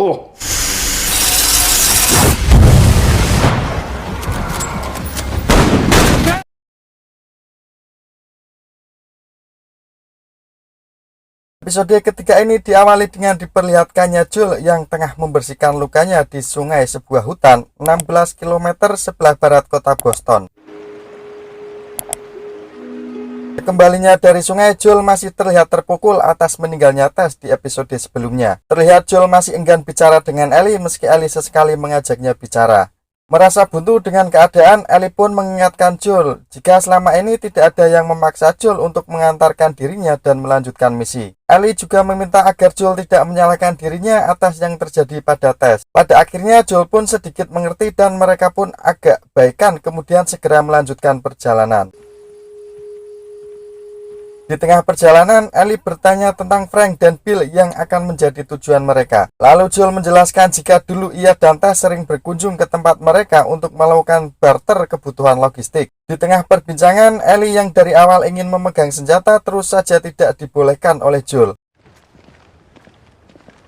Oh. Episode ketiga ini diawali dengan diperlihatkannya Joel yang tengah membersihkan lukanya di sungai sebuah hutan 16 km sebelah barat kota Boston. Kembalinya dari sungai, Joel masih terlihat terpukul atas meninggalnya Tess di episode sebelumnya. Terlihat Joel masih enggan bicara dengan Ellie meski Ellie sesekali mengajaknya bicara. Merasa buntu dengan keadaan, Ellie pun mengingatkan Joel jika selama ini tidak ada yang memaksa Joel untuk mengantarkan dirinya dan melanjutkan misi. Ellie juga meminta agar Joel tidak menyalahkan dirinya atas yang terjadi pada Tess. Pada akhirnya Joel pun sedikit mengerti dan mereka pun agak baikan kemudian segera melanjutkan perjalanan. Di tengah perjalanan, Ellie bertanya tentang Frank dan Bill yang akan menjadi tujuan mereka. Lalu Joel menjelaskan jika dulu ia dan Tess sering berkunjung ke tempat mereka untuk melakukan barter kebutuhan logistik. Di tengah perbincangan, Ellie yang dari awal ingin memegang senjata terus saja tidak dibolehkan oleh Joel.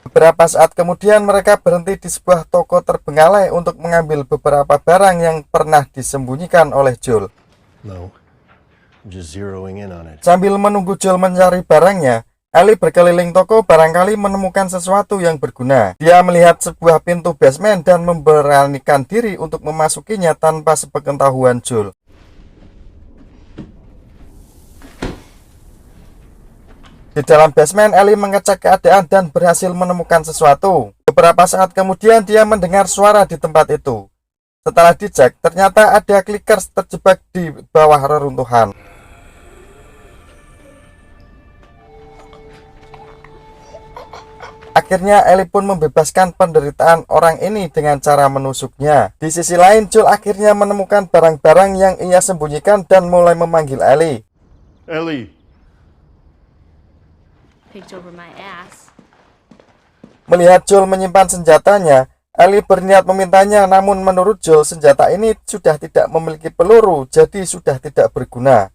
Beberapa saat kemudian mereka berhenti di sebuah toko terbengkalai untuk mengambil beberapa barang yang pernah disembunyikan oleh Joel. No. Just zeroing in on it. Sambil menunggu Joel mencari barangnya, Ellie berkeliling toko barangkali menemukan sesuatu yang berguna. Dia melihat sebuah pintu basement dan memberanikan diri untuk memasukinya tanpa sepengetahuan Joel. Di dalam basement, Ellie mengecek keadaan dan berhasil menemukan sesuatu. Beberapa saat kemudian dia mendengar suara di tempat itu. Setelah dicek, ternyata ada clickers terjebak di bawah reruntuhan. Akhirnya Ellie pun membebaskan penderitaan orang ini dengan cara menusuknya. Di sisi lain, Joel akhirnya menemukan barang-barang yang ia sembunyikan dan mulai memanggil Ellie. Ellie. Picked over my ass. Melihat Joel menyimpan senjatanya, Ellie berniat memintanya, namun menurut Joel senjata ini sudah tidak memiliki peluru, jadi sudah tidak berguna.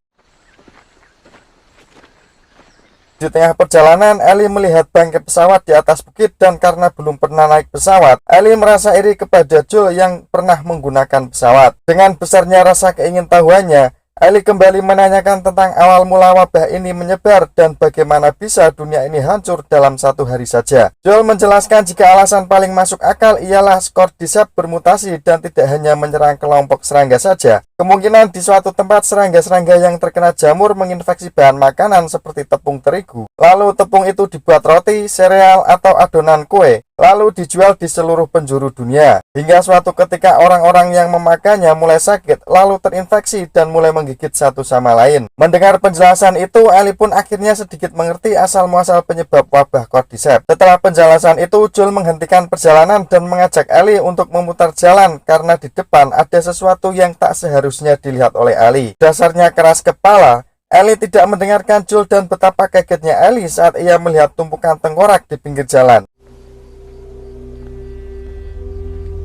Di tengah perjalanan, Ellie melihat bangkai pesawat di atas bukit dan karena belum pernah naik pesawat, Ellie merasa iri kepada Joel yang pernah menggunakan pesawat. Dengan besarnya rasa keingintahuannya, Ellie kembali menanyakan tentang awal mula wabah ini menyebar dan bagaimana bisa dunia ini hancur dalam satu hari saja. Joel menjelaskan jika alasan paling masuk akal ialah Cordyceps bermutasi dan tidak hanya menyerang kelompok serangga saja. Kemungkinan di suatu tempat serangga-serangga yang terkena jamur menginfeksi bahan makanan seperti tepung terigu. Lalu tepung itu dibuat roti, sereal, atau adonan kue. Lalu dijual di seluruh penjuru dunia. Hingga suatu ketika orang-orang yang memakannya mulai sakit, lalu terinfeksi dan mulai menggigit satu sama lain. Mendengar penjelasan itu, Ellie pun akhirnya sedikit mengerti asal-muasal penyebab wabah Cordyceps. Setelah penjelasan itu, Joel menghentikan perjalanan dan mengajak Ellie untuk memutar jalan karena di depan ada sesuatu yang tak seharusnya dilihat oleh Ellie. Dasarnya keras kepala, Ellie tidak mendengarkan Joel dan betapa kagetnya Ellie saat ia melihat tumpukan tengkorak di pinggir jalan.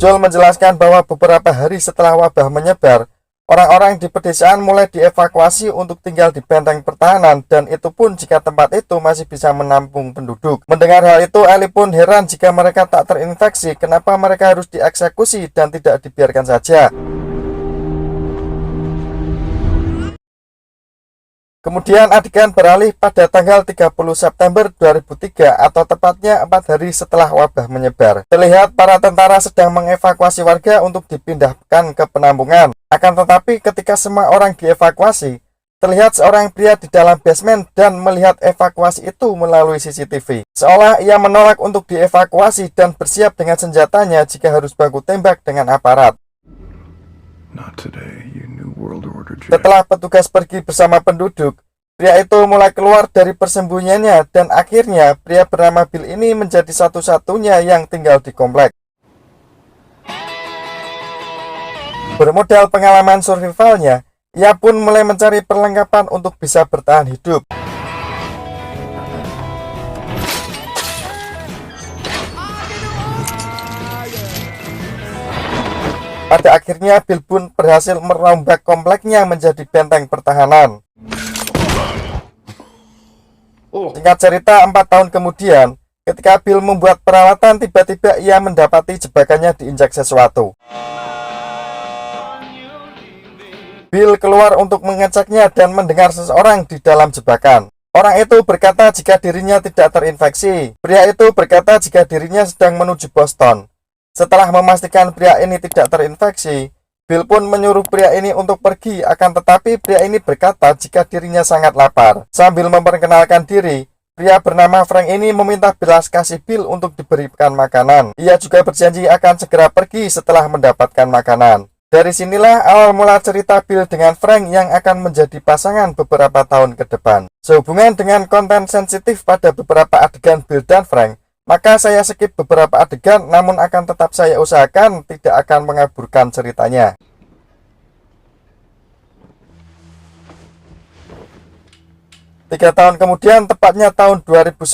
Joel menjelaskan bahwa beberapa hari setelah wabah menyebar, orang-orang di pedesaan mulai dievakuasi untuk tinggal di benteng pertahanan dan itu pun jika tempat itu masih bisa menampung penduduk. Mendengar hal itu, Ellie pun heran jika mereka tak terinfeksi, kenapa mereka harus dieksekusi dan tidak dibiarkan saja. Kemudian adegan beralih pada tanggal 30 September 2003 atau tepatnya 4 hari setelah wabah menyebar. Terlihat para tentara sedang mengevakuasi warga untuk dipindahkan ke penampungan. Akan tetapi ketika semua orang dievakuasi, terlihat seorang pria di dalam basement dan melihat evakuasi itu melalui CCTV. Seolah ia menolak untuk dievakuasi dan bersiap dengan senjatanya jika harus baku tembak dengan aparat. Not today, you New World Order Jack. Setelah petugas pergi bersama penduduk, pria itu mulai keluar dari persembunyiannya dan akhirnya pria bernama Bill ini menjadi satu-satunya yang tinggal di komplek. Bermodal pengalaman survivalnya, ia pun mulai mencari perlengkapan untuk bisa bertahan hidup. Pada akhirnya Bill pun berhasil merombak kompleknya menjadi benteng pertahanan. Singkat cerita, 4 tahun kemudian, Ketika Bill membuat peralatan, tiba-tiba ia mendapati jebakannya diinjak sesuatu. Bill keluar untuk mengeceknya dan mendengar seseorang di dalam jebakan. Orang itu berkata jika dirinya tidak terinfeksi. Pria itu berkata jika dirinya sedang menuju Boston. Setelah memastikan pria ini tidak terinfeksi, Bill pun menyuruh pria ini untuk pergi, akan tetapi pria ini berkata jika dirinya sangat lapar. Sambil memperkenalkan diri, pria bernama Frank ini meminta belas kasih Bill untuk diberikan makanan. Ia juga berjanji akan segera pergi setelah mendapatkan makanan. Dari sinilah awal mula cerita Bill dengan Frank yang akan menjadi pasangan beberapa tahun ke depan. Sehubungan dengan konten sensitif pada beberapa adegan Bill dan Frank, maka saya skip beberapa adegan, namun akan tetap saya usahakan tidak akan mengaburkan ceritanya. Tiga tahun kemudian, tepatnya tahun 2010,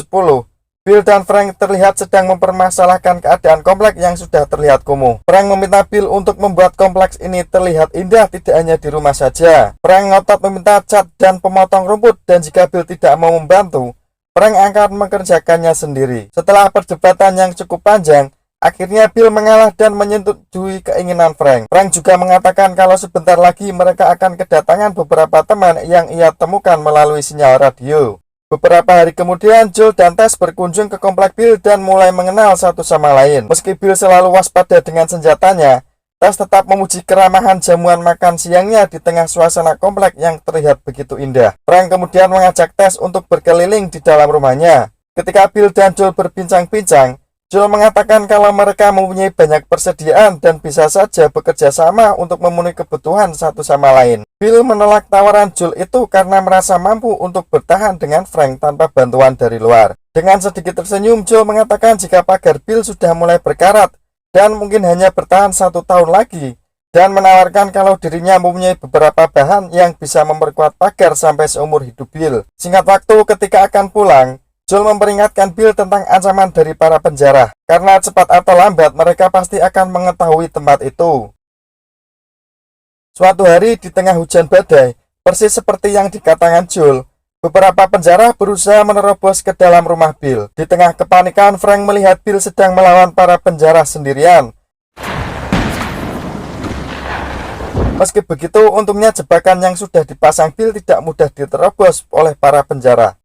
Bill dan Frank terlihat sedang mempermasalahkan keadaan komplek yang sudah terlihat kumuh. Frank meminta Bill untuk membuat kompleks ini terlihat indah tidak hanya di rumah saja. Frank ngotot meminta cat dan pemotong rumput, dan jika Bill tidak mau membantu, Frank akan mengerjakannya sendiri. Setelah perdebatan yang cukup panjang, akhirnya Bill mengalah dan menyetujui keinginan Frank. Frank juga mengatakan kalau sebentar lagi mereka akan kedatangan beberapa teman yang ia temukan melalui sinyal radio. Beberapa hari kemudian, Joel dan Tess berkunjung ke komplek Bill dan mulai mengenal satu sama lain. Meski Bill selalu waspada dengan senjatanya, Tess tetap memuji keramahan jamuan makan siangnya di tengah suasana komplek yang terlihat begitu indah. Frank kemudian mengajak Tess untuk berkeliling di dalam rumahnya. Ketika Bill dan Joel berbincang-bincang, Joel mengatakan kalau mereka mempunyai banyak persediaan dan bisa saja bekerja sama untuk memenuhi kebutuhan satu sama lain. Bill menolak tawaran Joel itu karena merasa mampu untuk bertahan dengan Frank tanpa bantuan dari luar. Dengan sedikit tersenyum, Joel mengatakan jika pagar Bill sudah mulai berkarat dan mungkin hanya bertahan 1 tahun lagi, dan menawarkan kalau dirinya mempunyai beberapa bahan yang bisa memperkuat pagar sampai seumur hidup Bill. Singkat waktu, ketika akan pulang, Joel memperingatkan Bill tentang ancaman dari para penjara, karena cepat atau lambat mereka pasti akan mengetahui tempat itu. Suatu hari di tengah hujan badai, persis seperti yang dikatakan Joel, beberapa penjara berusaha menerobos ke dalam rumah Bill. Di tengah kepanikan, Frank melihat Bill sedang melawan para penjara sendirian. Meski begitu, untungnya jebakan yang sudah dipasang Bill tidak mudah diterobos oleh para penjara.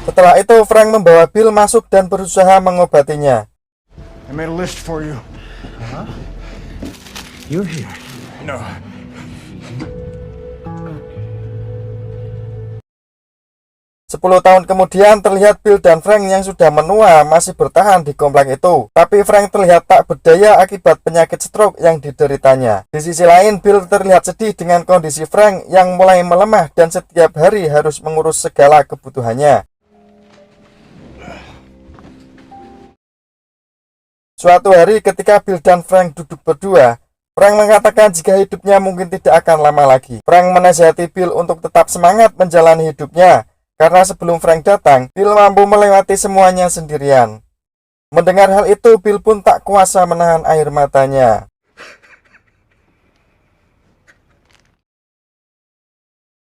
Setelah itu, Frank membawa Bill masuk dan berusaha mengobatinya. I made a list for you. Huh? You're here. No. 10 tahun kemudian, terlihat Bill dan Frank yang sudah menua masih bertahan di komplek itu. Tapi Frank terlihat tak berdaya akibat penyakit stroke yang dideritanya. Di sisi lain, Bill terlihat sedih dengan kondisi Frank yang mulai melemah dan setiap hari harus mengurus segala kebutuhannya. Suatu hari ketika Bill dan Frank duduk berdua, Frank mengatakan jika hidupnya mungkin tidak akan lama lagi. Frank menasihati Bill untuk tetap semangat menjalani hidupnya, karena sebelum Frank datang, Bill mampu melewati semuanya sendirian. Mendengar hal itu, Bill pun tak kuasa menahan air matanya.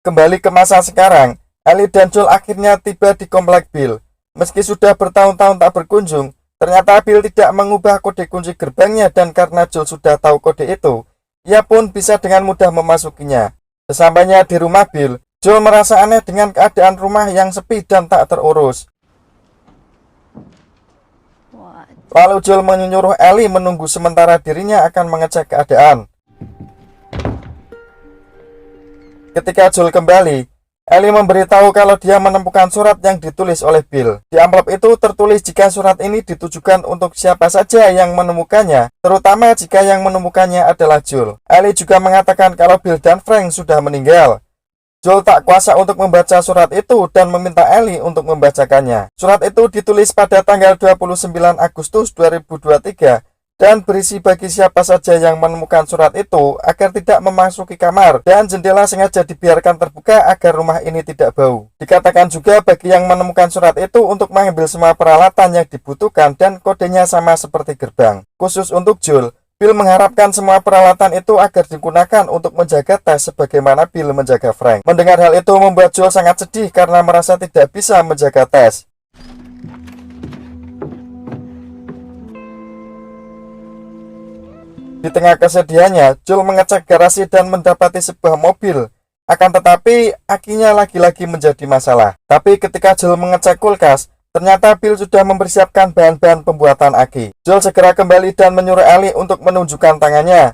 Kembali ke masa sekarang, Ellie dan Joel akhirnya tiba di komplek Bill. Meski sudah bertahun-tahun tak berkunjung, ternyata Bill tidak mengubah kode kunci gerbangnya, dan karena Joel sudah tahu kode itu, ia pun bisa dengan mudah memasukinya. Sesampainya di rumah Bill, Joel merasa aneh dengan keadaan rumah yang sepi dan tak terurus. Lalu Joel menyuruh Ellie menunggu sementara dirinya akan mengecek keadaan. Ketika Joel kembali, Ellie memberitahu kalau dia menemukan surat yang ditulis oleh Bill. Di amplop itu tertulis jika surat ini ditujukan untuk siapa saja yang menemukannya, terutama jika yang menemukannya adalah Joel. Ellie juga mengatakan kalau Bill dan Frank sudah meninggal. Joel tak kuasa untuk membaca surat itu dan meminta Ellie untuk membacakannya. Surat itu ditulis pada tanggal 29 Agustus 2023 dan berisi bagi siapa saja yang menemukan surat itu agar tidak memasuki kamar, dan jendela sengaja dibiarkan terbuka agar rumah ini tidak bau. Dikatakan juga bagi yang menemukan surat itu untuk mengambil semua peralatan yang dibutuhkan dan kodenya sama seperti gerbang. Khusus untuk Joel, Bill mengharapkan semua peralatan itu agar digunakan untuk menjaga tes sebagaimana Bill menjaga Frank. Mendengar hal itu membuat Joel sangat sedih karena merasa tidak bisa menjaga tes. Di tengah kesedihannya, Joel mengecek garasi dan mendapati sebuah mobil. Akan tetapi, akinya lagi-lagi menjadi masalah. Tapi ketika Joel mengecek kulkas, ternyata Bill sudah mempersiapkan bahan-bahan pembuatan aki. Joel segera kembali dan menyuruh Ellie untuk menunjukkan tangannya.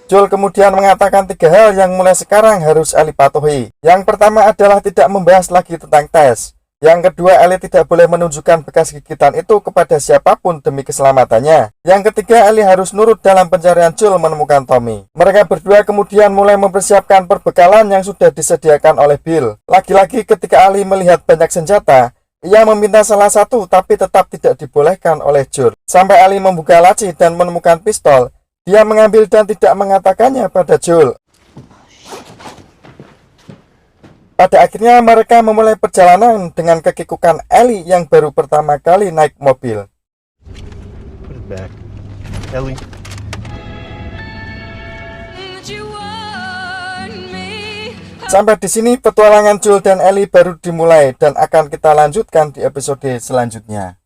Joel kemudian mengatakan 3 hal yang mulai sekarang harus Ellie patuhi. Yang pertama adalah tidak membahas lagi tentang tes. Yang kedua, Ellie tidak boleh menunjukkan bekas gigitan itu kepada siapapun demi keselamatannya. Yang ketiga, Ellie harus nurut dalam pencarian Joel menemukan Tommy. Mereka berdua kemudian mulai mempersiapkan perbekalan yang sudah disediakan oleh Bill. Lagi-lagi ketika Ellie melihat banyak senjata, ia meminta salah satu tapi tetap tidak dibolehkan oleh Joel. Sampai Ellie membuka laci dan menemukan pistol, dia mengambil dan tidak mengatakannya pada Joel. Pada akhirnya mereka memulai perjalanan dengan kekikukan Ellie yang baru pertama kali naik mobil. Put it back. Ellie. Sampai di sini petualangan Joel dan Ellie baru dimulai dan akan kita lanjutkan di episode selanjutnya.